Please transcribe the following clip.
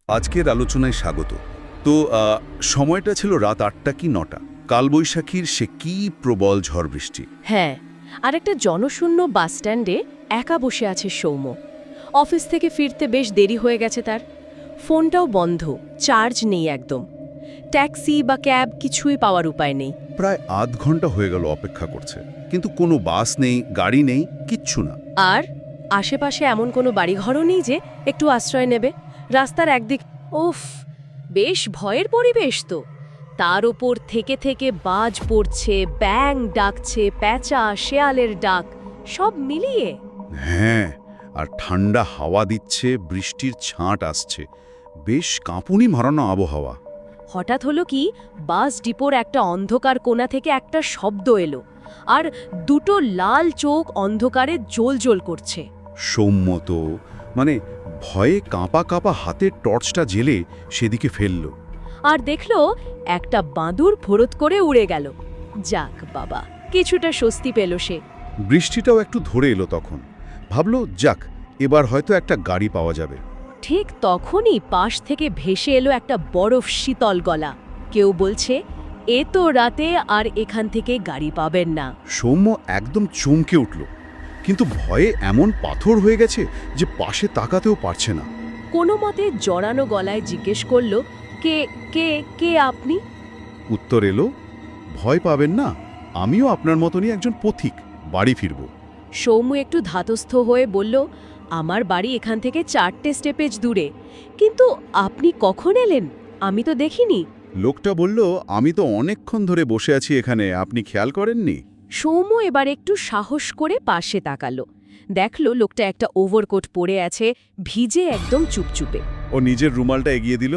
আজকের আলোচনায় স্বাগত। তো সময়টা ছিল রাত ৮টা কি ৯টা। কালবৈশাখীর সে কি প্রবল ঝড় বৃষ্টি। হ্যাঁ, আর একটা জনশূন্য বাসস্ট্যান্ডে একা বসে আছে সৌম্য। অফিস থেকে ফিরতে বেশ দেরি হয়ে গেছে তার। ফোনটাও বন্ধ, চার্জ নেই একদম। ট্যাক্সি বা ক্যাব কিছুই পাওয়ার উপায় নেই। প্রায় আধ ঘন্টা হয়ে গেল অপেক্ষা করছে, কিন্তু কোনো বাস নেই, গাড়ি নেই, কিচ্ছু না। আর আশেপাশে এমন কোনো বাড়িঘরও নেই যে একটু আশ্রয় নেবে। রাস্তার একদিক উফ, বেশ ভয়ের পরিবেশ তো। তার ওপর থেকে থেকে বাজ পড়ছে, ব্যাঙ ডাকছে, প্যাঁচা, শেয়ালের ডাক, সব মিলিয়ে। হ্যাঁ, আর ঠান্ডা হাওয়া দিচ্ছে, বৃষ্টির ছাঁট আসছে, বেশ কাঁপুনি মারানো আবহাওয়া। হঠাৎ হলো কি, বাস ডিপোর একটা অন্ধকার কোণা থেকে একটা শব্দ এলো, আর দুটো লাল চোখ অন্ধকারে জ্বলজ্বল করছে। সৌম্য তো ভয়ে কাঁপা কাঁপা হাতের টর্চটা জেলে সেদিকে ফেলল। আর দেখলো একটা বাঁদুর ফোরত করে উড়ে গেল। যাক বাবা, কিছুটা স্বস্তি পেল সে। বৃষ্টিটাও একটু ধরে এলো তখন। ভাবলো যাক, এবার হয়তো একটা গাড়ি পাওয়া যাবে। ঠিক তখনই পাশ থেকে ভেসে এলো একটা বরফ শীতল গলা। কেউ বলছে, এ তো রাতে আর এখান থেকে গাড়ি পাবেন না। সৌম্য একদম চমকে উঠল, কিন্তু ভয়ে এমন পাথর হয়ে গেছে যে পাশে তাকাতেও পারছে না। কোনো মতে জড়ানো গলায় জিজ্ঞেস করলো, কে কে কে আপনি? উত্তর এলো, ভয় পাবেন না, আমিও আপনার মতনই একজন পথিক, বাড়ি ফিরব। সৌম্য একটু ধাতস্থ হয়ে বলল, আমার বাড়ি এখান থেকে 4টে স্টেপেজ দূরে, কিন্তু আপনি কখন এলেন? আমি তো দেখিনি। লোকটা বলল, আমি তো অনেকক্ষণ ধরে বসে আছি এখানে, আপনি খেয়াল করেননি? সৌম্য এবার একটু সাহস করে পাশে তাকালো। দেখলো লোকটা একটা ওভারকোট পরে আছে, ভিজে একদম চুপচুপে। ও নিজের রুমালটা এগিয়ে দিল।